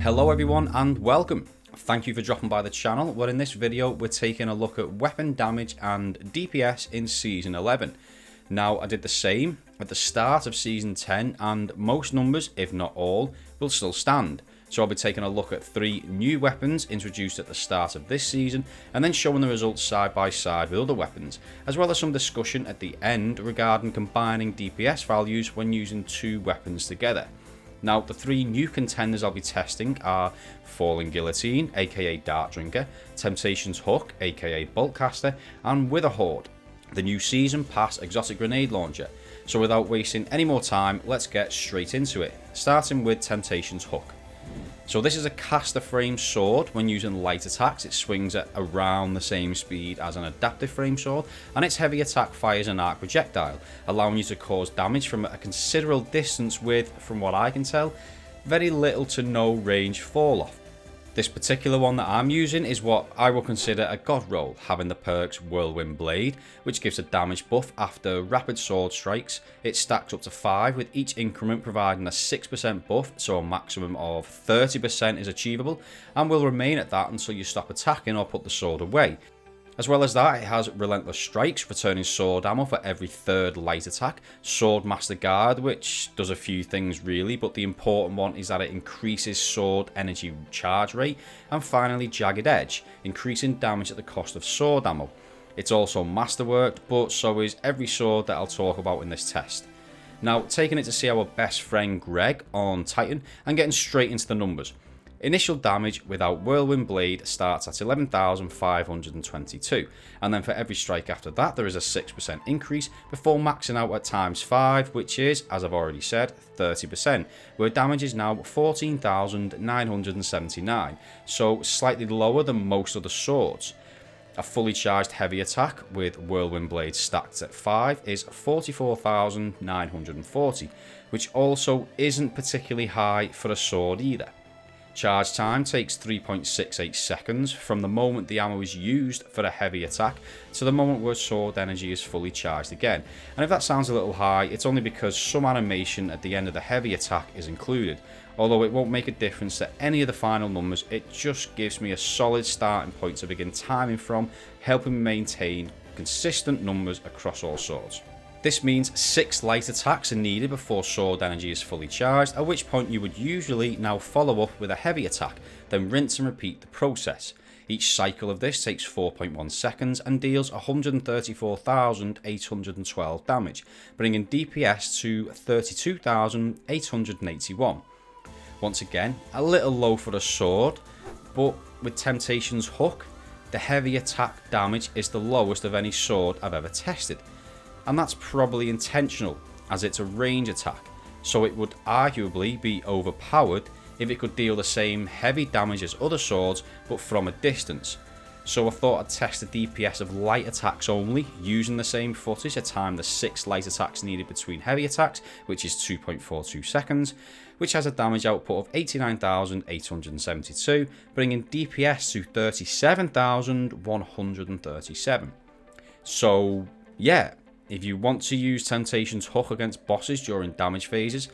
Hello everyone and welcome. Thank you for dropping by the channel, where in this video we're taking a look at weapon damage and DPS in Season 11. Now I did the same at the start of Season 10 and most numbers, if not all, will still stand. So I'll be taking a look at 3 new weapons introduced at the start of this season and then showing the results side by side with other weapons, as well as some discussion at the end regarding combining DPS values when using 2 weapons together. Now, the 3 new contenders I'll be testing are Falling Guillotine, aka Dart Drinker, Temptation's Hook, aka Bolt Caster, and Witherhoard, the new Season Pass exotic grenade launcher. So without wasting any more time, let's get straight into it, starting with Temptation's Hook. So this is a caster frame sword. When using light attacks, it swings at around the same speed as an adaptive frame sword, and its heavy attack fires an arc projectile, allowing you to cause damage from a considerable distance with, from what I can tell, very little to no range fall off. This particular one that I'm using is what I will consider a god roll, having the perks Whirlwind Blade, which gives a damage buff after rapid sword strikes. It stacks up to 5, with each increment providing a 6% buff, so a maximum of 30% is achievable, and will remain at that until you stop attacking or put the sword away. As well as that, it has Relentless Strikes, returning sword ammo for every 3rd light attack, Sword Master Guard, which does a few things really, but the important one is that it increases sword energy charge rate, and finally Jagged Edge, increasing damage at the cost of sword ammo. It's also masterworked, but so is every sword that I'll talk about in this test. Now, taking it to see our best friend Greg on Titan, and getting straight into the numbers. Initial damage without Whirlwind Blade starts at 11,522, and then for every strike after that there is a 6% increase before maxing out at times 5, which is, as I've already said, 30%, where damage is now 14,979, so slightly lower than most other swords. A fully charged heavy attack with Whirlwind Blade stacked at 5 is 44,940, which also isn't particularly high for a sword either. Charge time takes 3.68 seconds from the moment the ammo is used for a heavy attack to the moment where sword energy is fully charged again. And if that sounds a little high, it's only because some animation at the end of the heavy attack is included. Although it won't make a difference to any of the final numbers, it just gives me a solid starting point to begin timing from, helping me maintain consistent numbers across all swords. This means 6 light attacks are needed before sword energy is fully charged, at which point you would usually now follow up with a heavy attack, then rinse and repeat the process. Each cycle of this takes 4.1 seconds and deals 134,812 damage, bringing DPS to 32,881. Once again, a little low for a sword, but with Temptation's Hook, the heavy attack damage is the lowest of any sword I've ever tested. And that's probably intentional, as it's a range attack, so it would arguably be overpowered if it could deal the same heavy damage as other swords, but from a distance. So I thought I'd test the DPS of light attacks only, using the same footage to time the 6 light attacks needed between heavy attacks, which is 2.42 seconds, which has a damage output of 89,872, bringing DPS to 37,137. So yeah, if you want to use Temptation's Hook against bosses during damage phases,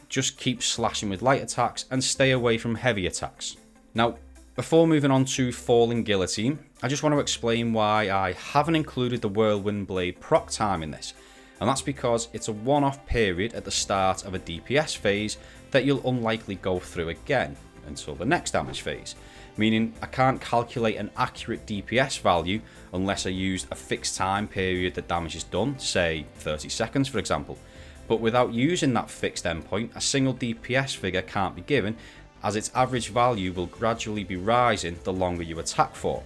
just keep slashing with light attacks and stay away from heavy attacks. Now, before moving on to Falling Guillotine, I just want to explain why I haven't included the Whirlwind Blade proc time in this, and that's because it's a one-off period at the start of a DPS phase that you'll unlikely go through again until the next damage phase, meaning I can't calculate an accurate DPS value unless I used a fixed time period that damage is done, say 30 seconds for example. But without using that fixed endpoint, a single DPS figure can't be given, as its average value will gradually be rising the longer you attack for.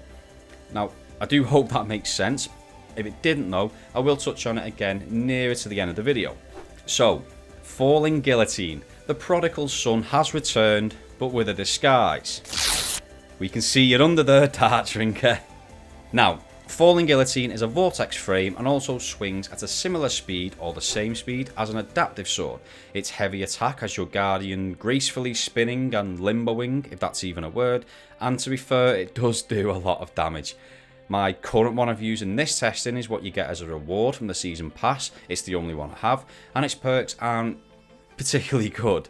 Now, I do hope that makes sense. If it didn't though, I will touch on it again nearer to the end of the video. So, Falling Guillotine. The prodigal son has returned, but with a disguise. We can see you're under there, Dart Drinker. Now, Falling Guillotine is a vortex frame and also swings at a similar speed or the same speed as an adaptive sword. Its heavy attack has your guardian gracefully spinning and limboing, if that's even a word, and to be fair, it does do a lot of damage. My current one I've used in this testing is what you get as a reward from the Season Pass. It's the only one I have, and its perks aren't particularly good,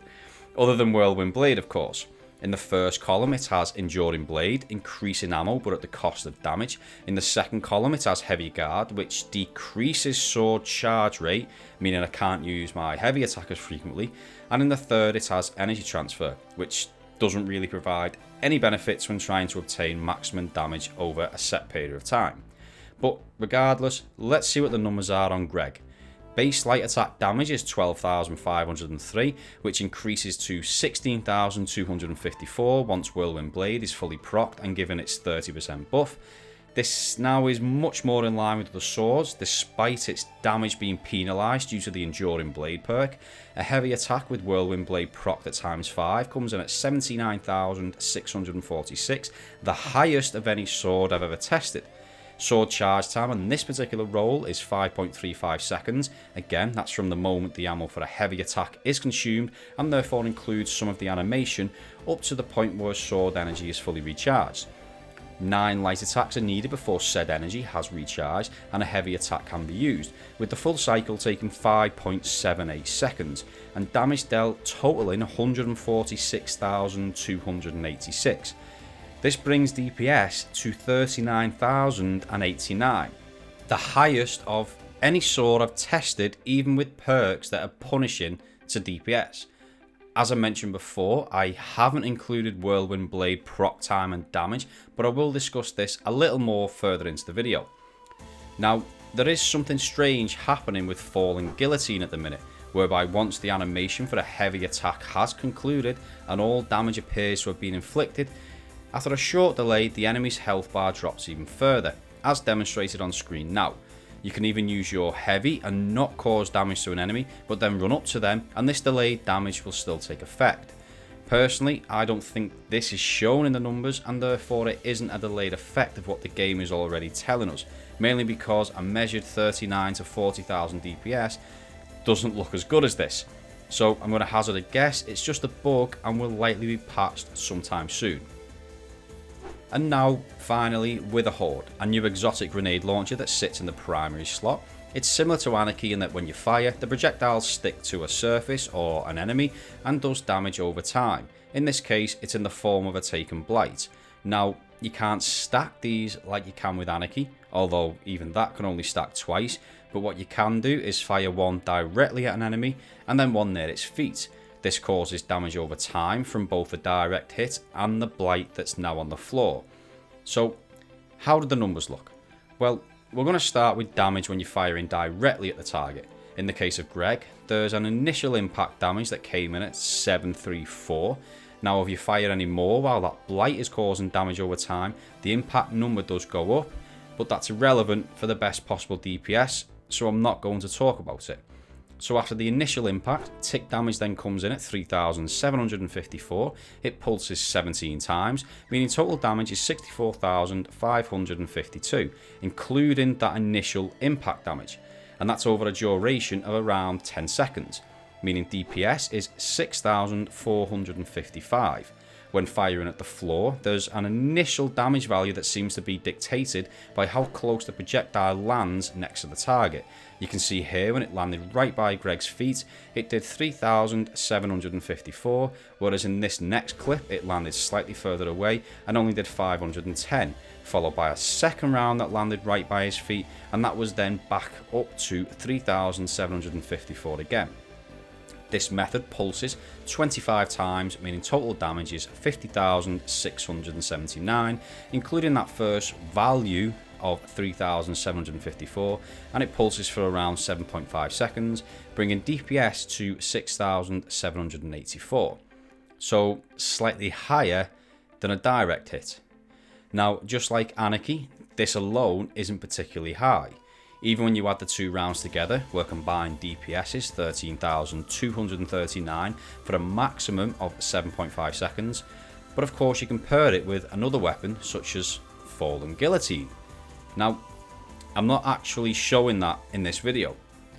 other than Whirlwind Blade of course. In the first column it has Enduring Blade, increasing ammo but at the cost of damage. In the second column it has Heavy Guard, which decreases sword charge rate, meaning I can't use my heavy attack as frequently. And in the third it has Energy Transfer, which doesn't really provide any benefits when trying to obtain maximum damage over a set period of time. But regardless, let's see what the numbers are on Greg. Base light attack damage is 12,503, which increases to 16,254 once Whirlwind Blade is fully procced and given its 30% buff. This now is much more in line with the swords, despite its damage being penalised due to the Enduring Blade perk. A heavy attack with Whirlwind Blade procced at ×5 comes in at 79,646, the highest of any sword I've ever tested. Sword charge time on this particular roll is 5.35 seconds. Again, that's from the moment the ammo for a heavy attack is consumed, and therefore includes some of the animation up to the point where sword energy is fully recharged. 9 light attacks are needed before said energy has recharged and a heavy attack can be used, with the full cycle taking 5.78 seconds, and damage dealt totaling 146,286. This brings DPS to 39,089, the highest of any sword I've tested, even with perks that are punishing to DPS. As I mentioned before, I haven't included Whirlwind Blade proc time and damage, but I will discuss this a little more further into the video. Now, there is something strange happening with Falling Guillotine at the minute, whereby once the animation for a heavy attack has concluded and all damage appears to have been inflicted, after a short delay, the enemy's health bar drops even further, as demonstrated on screen now. You can even use your heavy and not cause damage to an enemy, but then run up to them, and this delayed damage will still take effect. Personally, I don't think this is shown in the numbers, and therefore it isn't a delayed effect of what the game is already telling us, mainly because a measured 39 to 40,000 DPS doesn't look as good as this. So I'm going to hazard a guess it's just a bug and will likely be patched sometime soon. And now, finally, Witherhoard, a new exotic grenade launcher that sits in the primary slot. It's similar to Anarchy in that when you fire, the projectiles stick to a surface or an enemy and does damage over time. In this case, it's in the form of a taken blight. Now, you can't stack these like you can with Anarchy, although even that can only stack twice, but what you can do is fire one directly at an enemy and then one near its feet. This causes damage over time from both the direct hit and the blight that's now on the floor. So, how did the numbers look? Well, we're going to start with damage when you're firing directly at the target. In the case of Greg, there's an initial impact damage that came in at 734. Now if you fire any more while that blight is causing damage over time, the impact number does go up, but that's irrelevant for the best possible DPS, so I'm not going to talk about it. So after the initial impact, tick damage then comes in at 3,754, it pulses 17 times, meaning total damage is 64,552, including that initial impact damage, and that's over a duration of around 10 seconds, meaning DPS is 6,455. When firing at the floor, there's an initial damage value that seems to be dictated by how close the projectile lands next to the target. You can see here when it landed right by Greg's feet, it did 3,754, whereas in this next clip it landed slightly further away and only did 510, followed by a second round that landed right by his feet, and that was then back up to 3,754 again. This method pulses 25 times, meaning total damage is 50,679, including that first value of 3,754, and it pulses for around 7.5 seconds, bringing DPS to 6,784. So slightly higher than a direct hit. Now, just like Anarchy, this alone isn't particularly high. Even when you add the two rounds together, where combined DPS is 13,239 for a maximum of 7.5 seconds. But of course you compare it with another weapon such as Falling Guillotine. Now, I'm not actually showing that in this video.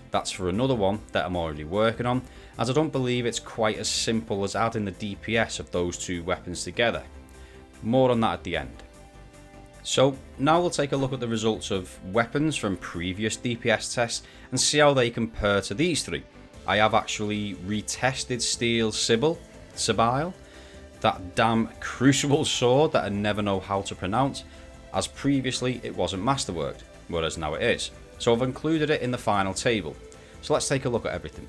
That's for another one that I'm already working on, as I don't believe it's quite as simple as adding the DPS of those two weapons together. More on that at the end. So now we'll take a look at the results of weapons from previous DPS tests and see how they compare to these three. I have actually retested Steel Sibyl, that damn Crucible sword that I never know how to pronounce, as previously it wasn't masterworked, whereas now it is. So I've included it in the final table. So let's take a look at everything.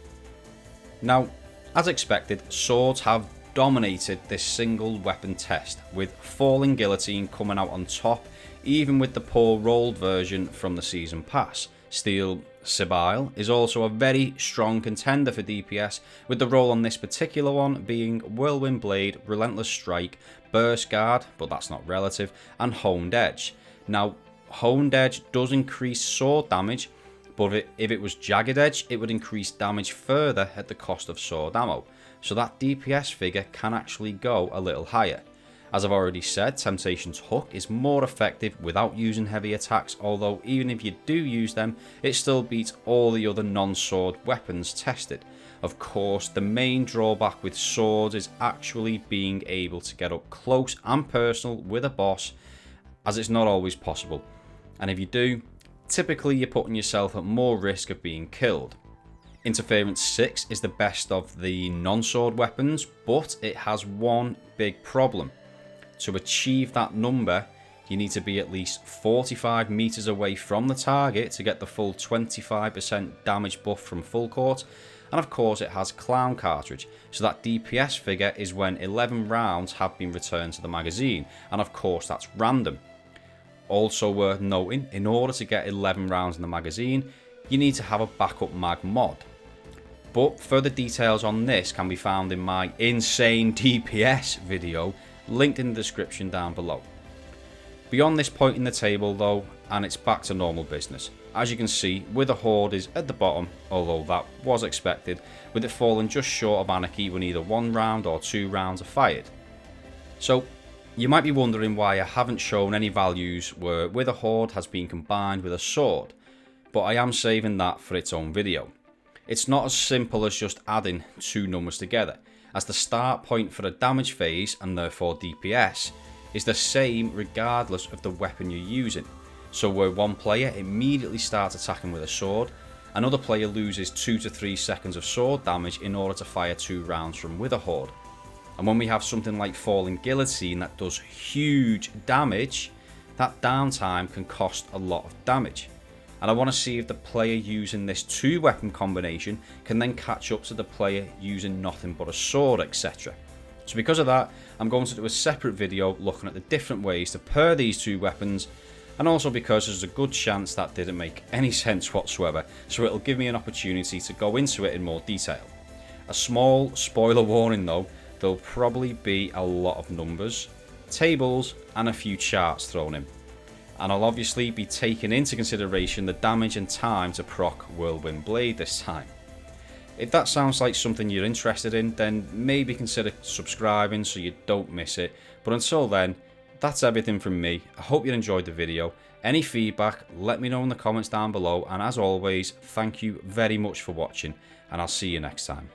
Now, as expected, swords have dominated this single weapon test, with Falling Guillotine coming out on top, even with the poor rolled version from the season pass. Steel Sibyl is also a very strong contender for DPS, with the roll on this particular one being Whirlwind Blade, Relentless Strike, Burst Guard, but that's not relative, and Honed Edge. Now, Honed Edge does increase sword damage, but if it was Jagged Edge, it would increase damage further at the cost of sword ammo, so that DPS figure can actually go a little higher. As I've already said, Temptation's Hook is more effective without using heavy attacks, although even if you do use them, it still beats all the other non-sword weapons tested. Of course, the main drawback with swords is actually being able to get up close and personal with a boss, as it's not always possible. And if you do, typically you're putting yourself at more risk of being killed. Interference 6 is the best of the non-sword weapons, but it has one big problem. To achieve that number, you need to be at least 45 meters away from the target to get the full 25% damage buff from full court, and of course it has clown cartridge, so that DPS figure is when 11 rounds have been returned to the magazine, and of course that's random. Also worth noting, in order to get 11 rounds in the magazine, you need to have a backup mag mod. But further details on this can be found in my insane DPS video, linked in the description down below. Beyond this point in the table though, and it's back to normal business. As you can see, Witherhoard is at the bottom, although that was expected, with it falling just short of Anarchy when either 1 round or 2 rounds are fired. So, you might be wondering why I haven't shown any values where Witherhoard has been combined with a sword, but I am saving that for its own video. It's not as simple as just adding 2 numbers together, as the start point for a damage phase, and therefore DPS, is the same regardless of the weapon you're using. So where one player immediately starts attacking with a sword, another player loses 2 to 3 seconds of sword damage in order to fire 2 rounds from Witherhoard. And when we have something like Falling Guillotine that does huge damage, that downtime can cost a lot of damage. And I want to see if the player using this 2 weapon combination can then catch up to the player using nothing but a sword, etc. So because of that, I'm going to do a separate video looking at the different ways to pair these 2 weapons, and also because there's a good chance that didn't make any sense whatsoever, so it'll give me an opportunity to go into it in more detail. A small spoiler warning though, there'll probably be a lot of numbers, tables and a few charts thrown in. And I'll obviously be taking into consideration the damage and time to proc Whirlwind Blade this time. If that sounds like something you're interested in, then maybe consider subscribing so you don't miss it. But until then, that's everything from me. I hope you enjoyed the video. Any feedback, let me know in the comments down below, and as always, thank you very much for watching, and I'll see you next time.